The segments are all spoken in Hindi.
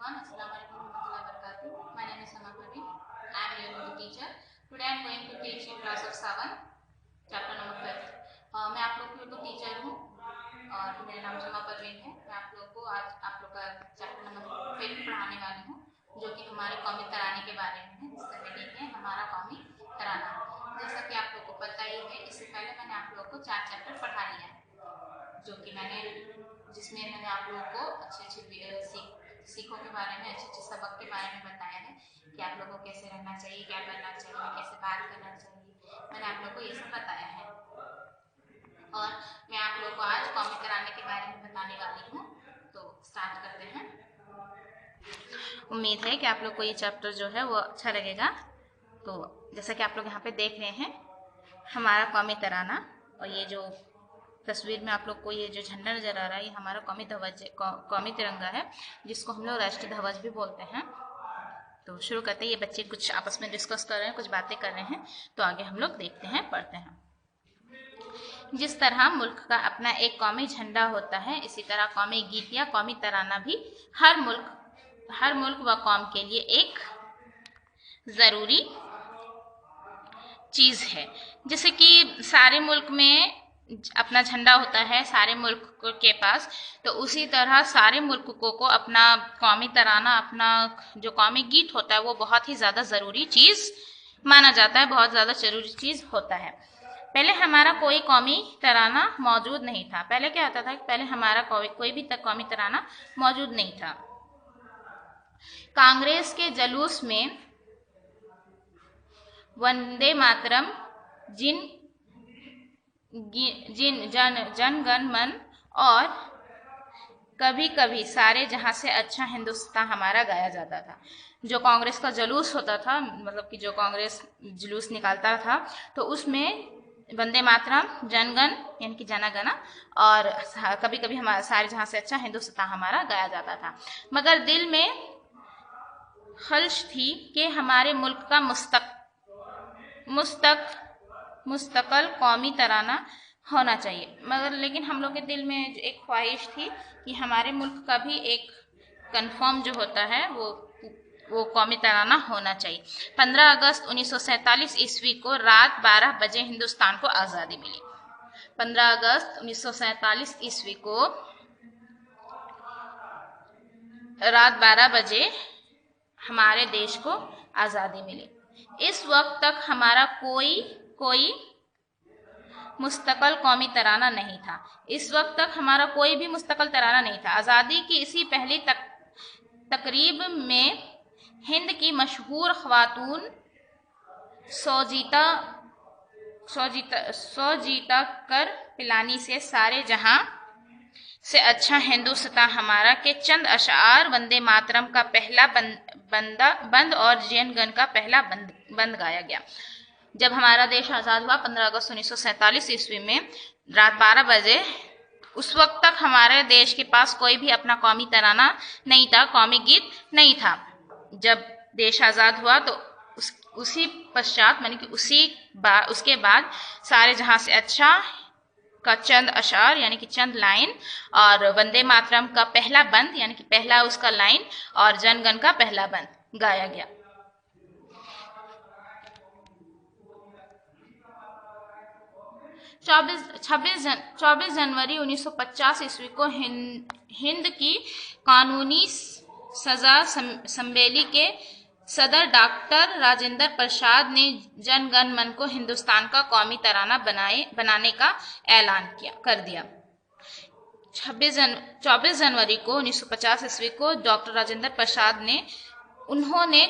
everyone. Assalamualaikum warahmatullahi wabarakatuh. My name is Sama Parveen. I am your Urdu teacher. Today I am going to teach you class of 7, chapter number 5. मैं आप लोग की उर्दू टीचर हूँ और मेरा नाम समा परवीन है। मैं आप लोग को आज आप लोग का चैप्टर नंबर 5 पढ़ाने वाली हूँ, जो कि हमारे कौमी तराने के बारे में है, जिसका मीनिंग है हमारा कौमी तराना। जैसा कि आप लोग को पता ही है, इससे पहले मैंने आप लोग को 4 चैप्टर पढ़ा लिया है, जिसमें मैंने आप लोगों को अच्छे सीखों के बारे में, अच्छे सबक के बारे में बताया है कि आप लोगों को कैसे रहना चाहिए, क्या करना चाहिए, कैसे बात करना चाहिए। मैंने आप लोगों को ये सब बताया है और मैं आप लोगों को आज कौमी तराने के बारे में बताने वाली हूँ। तो स्टार्ट करते हैं। उम्मीद है कि आप लोग को ये चैप्टर जो है वो अच्छा लगेगा। तो जैसा कि आप लोग यहाँ पे देख रहे हैं हमारा कौमी तराना, और ये जो तस्वीर में आप लोग को ये जो झंडा नजर आ रहा है, ये हमारा कौमी तिरंगा है, जिसको हम लोग राष्ट्रीय ध्वज भी बोलते हैं। तो शुरू करते हैं। ये बच्चे कुछ आपस में डिस्कस कर रहे हैं, कुछ बातें कर रहे हैं, तो आगे हम लोग देखते हैं, पढ़ते हैं। जिस तरह मुल्क का अपना एक कौमी झंडा होता है, इसी तरह कौमी गीत या कौमी तराना भी हर मुल्क व कौम के लिए एक जरूरी चीज है। जैसे कि सारे मुल्क में अपना झंडा होता है सारे मुल्क के पास, तो उसी तरह सारे मुल्कों को अपना कौमी तराना, अपना जो कौमी गीत होता है, वो बहुत ही ज़्यादा ज़रूरी चीज़ माना जाता है, बहुत ज़्यादा ज़रूरी चीज़ होता है। पहले हमारा कोई कौमी तराना मौजूद नहीं था। पहले क्या होता था, पहले हमारा कोई भी कौमी तराना मौजूद नहीं था। कांग्रेस के जुलूस में वंदे मातरम, जन गण मन और कभी कभी सारे जहां से अच्छा हिंदुस्तान हमारा गाया जाता था। जो कांग्रेस का जुलूस होता था, मतलब कि जो कांग्रेस जुलूस निकालता था, तो उसमें वंदे मातरम, जनगण यानी कि जनगण, और कभी कभी हमारा सारे जहां से अच्छा हिंदुस्तान हमारा गाया जाता था। मगर दिल में खल्श थी कि हमारे मुल्क का मुस्तकल कौमी तराना होना चाहिए। लेकिन हम लोग के दिल में एक ख्वाहिश थी कि हमारे मुल्क का भी एक कंफर्म जो होता है वो कौमी तराना होना चाहिए। 15 अगस्त 1947 ईस्वी को रात 12 बजे हिंदुस्तान को आज़ादी मिली। 15 अगस्त 1947 ईस्वी को रात 12 बजे हमारे देश को आज़ादी मिली। इस वक्त तक हमारा कोई मुस्तकल कौमी तराना नहीं था। इस वक्त तक हमारा कोई भी मुस्तकल तराना नहीं था। आज़ादी की इसी पहली तकरीब में हिंद की मशहूर ख़वातून सोजीता कर पिलानी से सारे जहां से अच्छा हिंदुस्तान हमारा के चंद अशार वंदे मातरम का पहला बंद और जनगण का पहला बंद गाया गया। जब हमारा देश आज़ाद हुआ 15 अगस्त 1947 ईस्वी में रात 12 बजे, उस वक्त तक हमारे देश के पास कोई भी अपना कौमी तराना नहीं था, कौमी गीत नहीं था। जब देश आज़ाद हुआ तो उसी पश्चात यानी कि उसके बाद सारे जहां से अच्छा का चंद अशार यानी कि चंद लाइन, और वंदे मातरम का पहला बंद यानी कि पहला उसका लाइन, और जनगण का पहला बंद गाया गया। 24 जनवरी 1950 ईस्वी को हिंद की कानूनी सजा असेंबली के सदर डॉक्टर राजेंद्र प्रसाद ने जन गण मन को हिंदुस्तान का कौमी तराना बनाने का ऐलान कर दिया। 24 जनवरी को 1950 ईस्वी को डॉक्टर राजेंद्र प्रसाद उन्होंने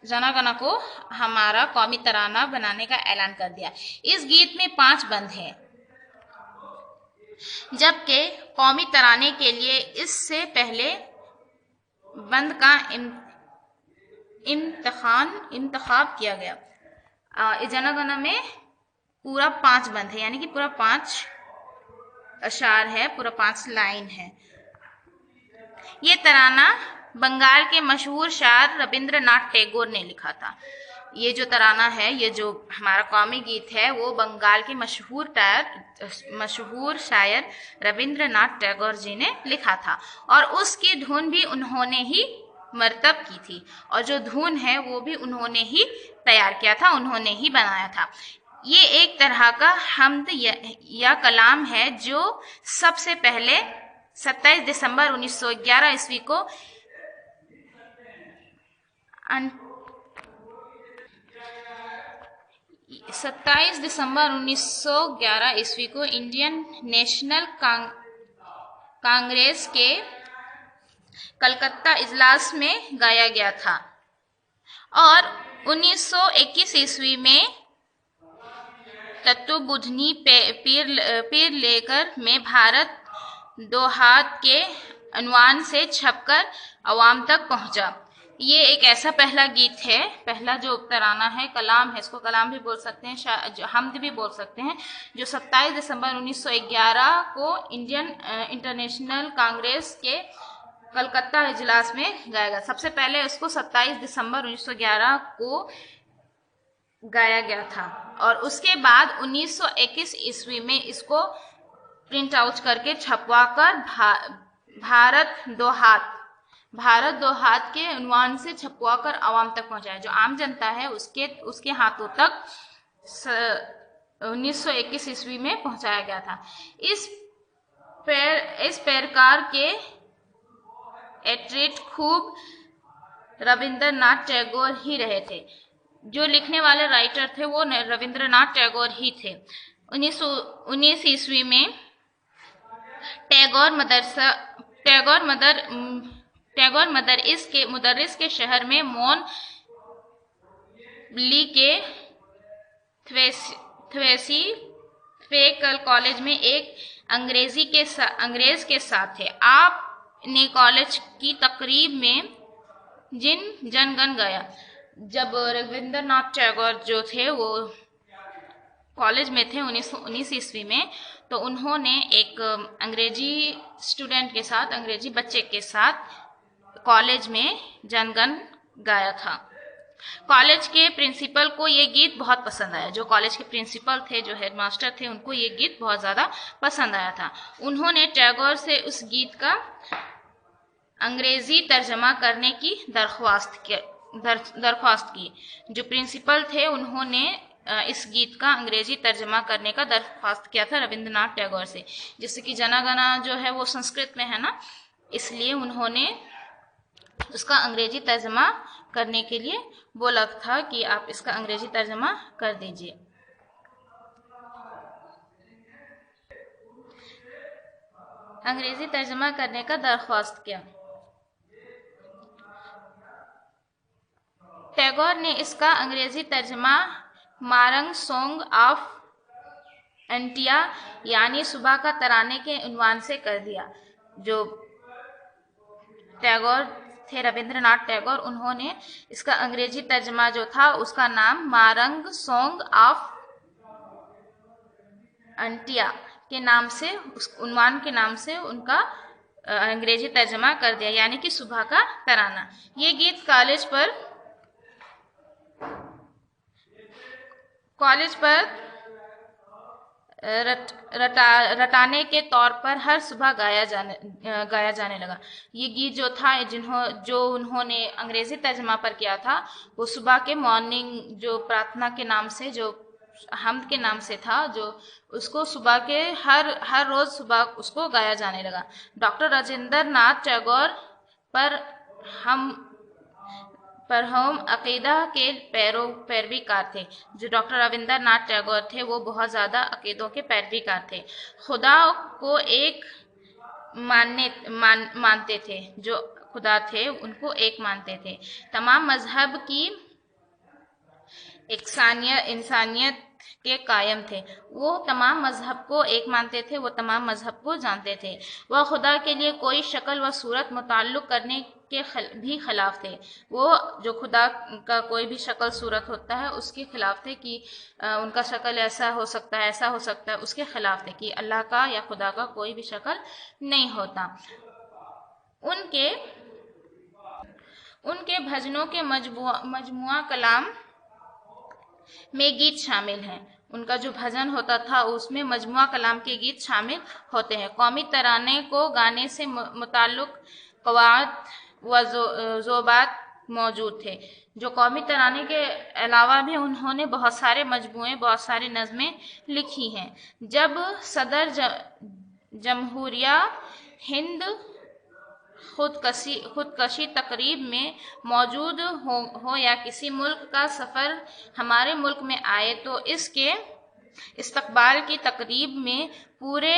जनगण को हमारा कौमी तराना बनाने का ऐलान कर दिया। इस गीत में 5 बंद हैं, जबकि कौमी तराने के लिए इससे पहले बंद का इंतखाब किया गया। इस जनगण में पूरा 5 बंद है, यानी कि पूरा 5 अशार है, पूरा 5 लाइन है। ये तराना बंगाल के मशहूर शायर रविंद्रनाथ टैगोर ने लिखा था। ये जो तराना है, ये जो हमारा कौमी गीत है, वो बंगाल के मशहूर शायर रविंद्रनाथ टैगोर जी ने लिखा था, और उसकी धुन भी उन्होंने ही मरतब की थी, और जो धुन है वो भी उन्होंने ही तैयार किया था, उन्होंने ही बनाया था। ये एक तरह का हम्द या कलाम है जो सबसे पहले 27 दिसंबर 1911 ईस्वी को 27 दिसंबर 1911 ईस्वी को इंडियन नेशनल कांग्रेस के कलकत्ता इजलास में गाया गया था, और 1921 ईस्वी में तत्वबुधनी पीर लेकर में भारत दो हाथ के अनुवाद से छपकर अवाम तक पहुंचा। ये एक ऐसा पहला गीत है, पहला जो तराना है, कलाम है, इसको कलाम भी बोल सकते हैं, हम्द भी बोल सकते हैं, जो 27 दिसंबर 1911 को इंडियन इंटरनेशनल कांग्रेस के कलकत्ता इजलास में गाया गया। सबसे पहले इसको 27 दिसंबर 1911 को गाया गया था, और उसके बाद 1921 ईस्वी में इसको प्रिंट आउट करके छपवाकर भारत दो हाथ के उन्वान से छपवाकर आवाम तक पहुंचाया। जो आम जनता है उसके हाथों तक 1921 ईस्वी में पहुंचाया गया था। इस पैरकार के एट्रीट खूब रविंद्रनाथ टैगोर ही रहे थे। जो लिखने वाले राइटर थे वो रविंद्रनाथ टैगोर ही थे। 1919 ईस्वी में टैगोर मुदर्रिस के शहर में मौन ली के थ्वेसी फेकल कॉलेज में एक अंग्रेज के साथ थे। आपने कॉलेज की तकरीब में जिन जनगण गाया। जब रविंद्रनाथ टैगोर जो थे वो कॉलेज में थे 1919 ईस्वी में, तो उन्होंने एक अंग्रेजी स्टूडेंट के साथ, अंग्रेजी बच्चे के साथ कॉलेज में जनगण गाया था। कॉलेज के प्रिंसिपल को ये गीत बहुत पसंद आया। जो कॉलेज के प्रिंसिपल थे, जो हेडमास्टर थे, उनको ये गीत बहुत ज़्यादा पसंद आया था। उन्होंने टैगोर से उस गीत का अंग्रेजी तर्जमा करने की दरख्वास्त की। जो प्रिंसिपल थे उन्होंने इस गीत का अंग्रेजी तर्जमा करने का दरख्वास्त किया था रविंद्रनाथ टैगोर से। जैसे कि जनगणना जो है वो संस्कृत में है ना, इसलिए उन्होंने उसका अंग्रेजी तर्जमा करने के लिए बोला था कि आप इसका अंग्रेजी तर्जमा कर दीजिए। अंग्रेजी तर्जमा करने का दरख्वास्त किया। टैगोर ने इसका अंग्रेजी तर्जमा मारंग सॉन्ग ऑफ एंटिया यानी सुबह का तराने के उन्वान से कर दिया। जो टैगोर थे, रविंद्रनाथ टैगोर, उन्होंने इसका अंग्रेजी तर्जमा जो था उसका नाम मारंग सॉन्ग ऑफ एंटिया के नाम से, उस उन्वान के नाम से उनका अंग्रेजी तर्जमा कर दिया, यानी कि सुबह का तराना। ये गीत कॉलेज पर रटाने के तौर पर हर सुबह गाया जाने लगा। ये गीत जो था जो उन्होंने अंग्रेजी तर्जमा पर किया था वो सुबह के मॉर्निंग जो प्रार्थना के नाम से, जो हमद के नाम से था, जो उसको सुबह के हर रोज सुबह उसको गाया जाने लगा। डॉक्टर राजेंद्र नाथ टैगोर पर हम अकीदा के पैरवीकार थे। जो डॉक्टर रविंद्रनाथ टैगोर थे वो बहुत ज़्यादा अकीदों के पैरवीकार थे। खुदा को एक मानते थे, जो खुदा थे उनको एक मानते थे। तमाम मजहब की इंसानियत के कायम थे। वो तमाम मजहब को एक मानते थे, वो तमाम मजहब को जानते थे। वह खुदा के लिए कोई शक्ल व सूरत मुताल्लुक करने के भी खिलाफ थे। वो जो खुदा का कोई भी शक्ल सूरत होता है उसके खिलाफ थे कि उनका शक्ल ऐसा हो सकता है, ऐसा हो सकता है, उसके खिलाफ थे कि अल्लाह का या खुदा का कोई भी शक्ल नहीं होता। उनके भजनों के मजमुआ कलाम में गीत शामिल हैं। उनका जो भजन होता था उसमें मजमुआ कलाम के गीत शामिल होते हैं। कौमी तराने को गाने से मुताल्लिक व ज़ोबात मौजूद थे। जो कौमी तराने के अलावा भी उन्होंने बहुत सारे मजमूए, बहुत सारी नज़में लिखी हैं। जब सदर जमहूरिया हिंद खुदकशी तकरीब में मौजूद हो या किसी मुल्क का सफ़र हमारे मुल्क में आए तो इसके इस्तकबाल की तकरीब में पूरे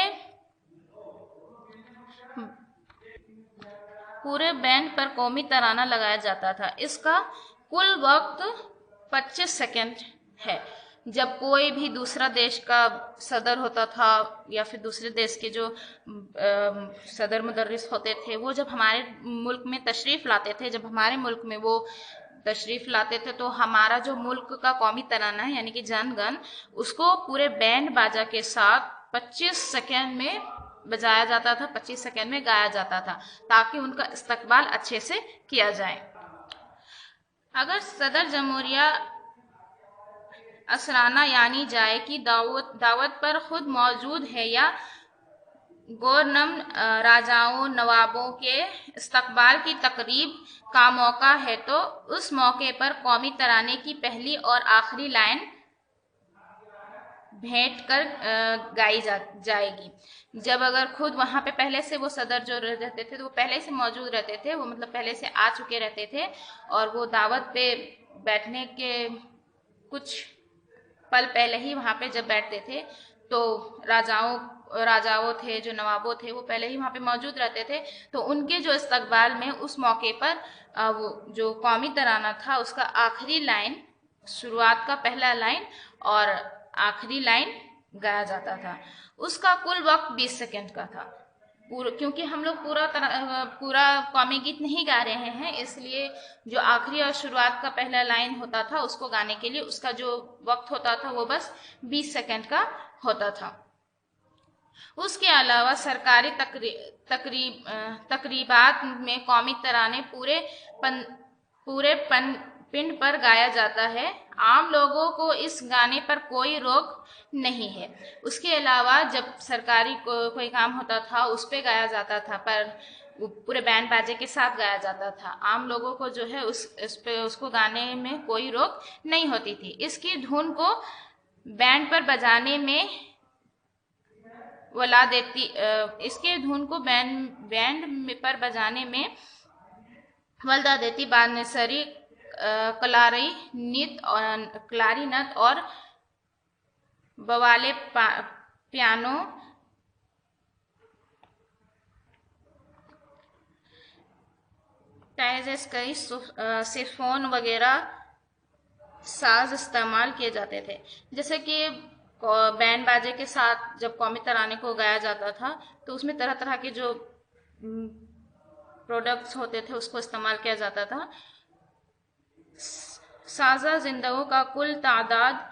बैंड पर कौमी तराना लगाया जाता था। इसका कुल वक्त 25 सेकंड है। जब कोई भी दूसरा देश का सदर होता था या फिर दूसरे देश के जो सदर मुदर्रिस होते थे, वो जब हमारे मुल्क में तशरीफ़ लाते थे, जब हमारे मुल्क में वो तशरीफ़ लाते थे तो हमारा जो मुल्क का कौमी तराना है यानी कि जनगण, उसको पूरे बैंड बाजा के साथ 25 सेकंड में बजाया जाता था, 25 सेकंड में गाया जाता था, ताकि उनका इस्तकबाल अच्छे से किया जाए। अगर सदर जमहूरिया असराना यानी जाए कि दावत पर खुद मौजूद है या गौरनम राजाओं नवाबों के इस्तकबाल की तकरीब का मौका है तो उस मौके पर कौमी तराने की पहली और आखिरी लाइन भेंट कर गाई जाएगी। जब अगर खुद वहाँ पे पहले से वो सदर जो रहते थे तो वो पहले से मौजूद रहते थे, वो मतलब पहले से आ चुके रहते थे और वो दावत पे बैठने के कुछ पल पहले ही वहाँ पे जब बैठते थे तो राजाओं थे, जो नवाबों थे, वो पहले ही वहाँ पे मौजूद रहते थे। तो उनके जो इस्तकबाल में उस मौके पर वो जो कौमी तराना था उसका आखिरी लाइन, शुरुआत का पहला लाइन और आखिरी लाइन गाया जाता था। उसका कुल वक्त 20 सेकंड का था। क्योंकि हम लोग पूरा कौमी गीत नहीं गा रहे हैं, इसलिए जो आखिरी और शुरुआत का पहला लाइन होता था उसको गाने के लिए उसका जो वक्त होता था वो बस 20 सेकंड का होता था। उसके अलावा सरकारी तकरीबात में कौमी तराने पूरे पिंड पर गाया जाता है। आम लोगों को इस गाने पर कोई रोक नहीं है। उसके अलावा जब सरकारी कोई काम होता था उस पे गाया जाता था, पर पूरे बैंड बाजे के साथ गाया जाता था। आम लोगों को जो है उसको गाने में कोई रोक नहीं होती थी। इसकी धुन को बैंड पर बजाने में इसके धुन को बैंड पर बजाने में वल्दा देती। बाद में सरी क्लारीनत और बवाले पियानो कई सिफोन वगैरह साज इस्तेमाल किए जाते थे। जैसे कि बैंड बाजे के साथ जब कौमी तराने को गाया जाता था तो उसमें तरह तरह के जो प्रोडक्ट्स होते थे उसको इस्तेमाल किया जाता था। साजा जिंदगों का कुल तादाद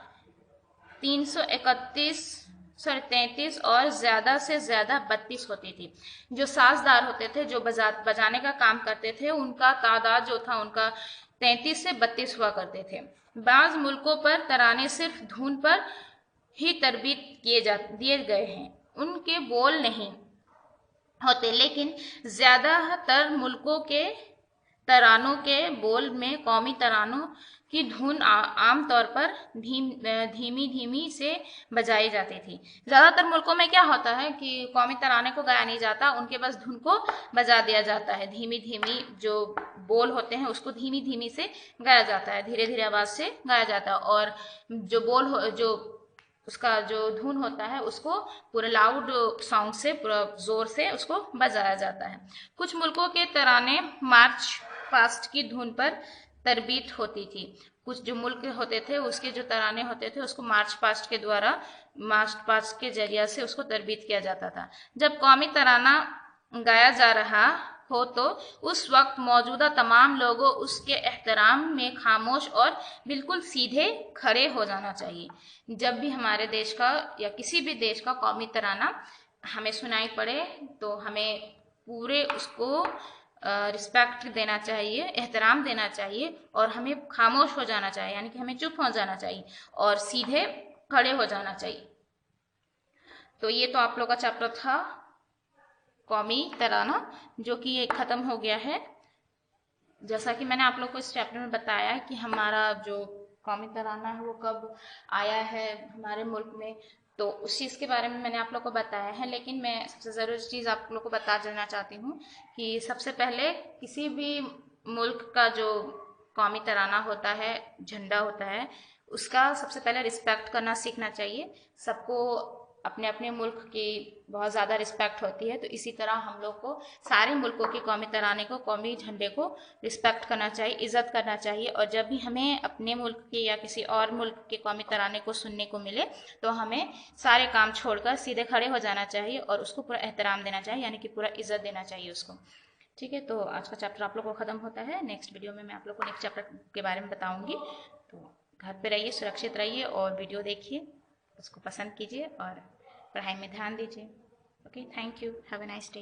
333 और ज़्यादा से ज़्यादा 32 होती थी। जो साजदार होते थे, जो बजाने का काम करते थे, उनका तादाद जो था उनका 33 से 32 हुआ करते थे। बाज़ मुल्कों पर तराने सिर्फ धुन पर ही तरबीत दिए गए हैं, उनके बोल नहीं होते, लेकिन ज़्यादातर मुल्कों के तरानों के बोल में कौमी तरानों की धुन आमतौर पर धीमी से बजाई जाती थी। ज़्यादातर मुल्कों में क्या होता है कि कौमी तराने को गाया नहीं जाता, उनके बस धुन को बजा दिया जाता है। धीमी जो बोल होते हैं उसको धीमी से गाया जाता है, धीरे आवाज़ से गाया जाता है, और जो उसका जो धुन होता है उसको पूरे लाउड साउंड से, पूरा जोर से उसको बजाया जाता है। कुछ मुल्कों के तराने मार्च पास्ट की धुन पर तरबीत होती थी। कुछ जो मुल्क होते थे उसके जो तराने होते थे उसको मार्च पास्ट के जरिया से उसको तरबीत किया जाता था। जब कौमी तराना गाया जा रहा हो तो उस वक्त मौजूदा तमाम लोगों उसके एहतराम में खामोश और बिल्कुल सीधे खड़े हो जाना चाहिए। जब भी हमारे देश का या किसी भी देश का कौमी तराना हमें सुनाई पड़े तो हमें पूरे उसको रिस्पेक्ट देना चाहिए, एहतराम देना चाहिए, और हमें खामोश हो जाना चाहिए, यानी कि हमें चुप हो जाना चाहिए और सीधे खड़े हो जाना चाहिए। तो ये तो आप लोग का चैप्टर था कौमी तराना, जो कि ये ख़त्म हो गया है। जैसा कि मैंने आप लोग को इस चैप्टर में बताया कि हमारा जो कौमी तराना है वो कब आया है हमारे मुल्क में, तो उस चीज़ के बारे में मैंने आप लोग को बताया है। लेकिन मैं सबसे ज़रूरी चीज़ आप लोग को बता देना चाहती हूँ कि सबसे पहले किसी भी मुल्क का जो कौमी तराना होता है, झंडा होता है, उसका सबसे पहले रिस्पेक्ट करना सीखना चाहिए। सबको अपने अपने मुल्क की बहुत ज़्यादा रिस्पेक्ट होती है, तो इसी तरह हम लोग को सारे मुल्कों के कौमी तराने को, कौमी झंडे को रिस्पेक्ट करना चाहिए, इज्जत करना चाहिए। और जब भी हमें अपने मुल्क के या किसी और मुल्क के कौमी तराने को सुनने को मिले तो हमें सारे काम छोड़कर सीधे खड़े हो जाना चाहिए और उसको पूरा एहतराम देना चाहिए, यानी कि पूरा इज्जत देना चाहिए उसको। ठीक है, तो आज का चैप्टर आप लोग को ख़त्म होता है। नेक्स्ट वीडियो में मैं आप लोग को नेक्स्ट चैप्टर के बारे में बताऊंगी। तो घर पे रहिए, सुरक्षित रहिए और वीडियो देखिए, उसको पसंद कीजिए और पढ़ाई में ध्यान दीजिए। Okay, thank you, have a nice day.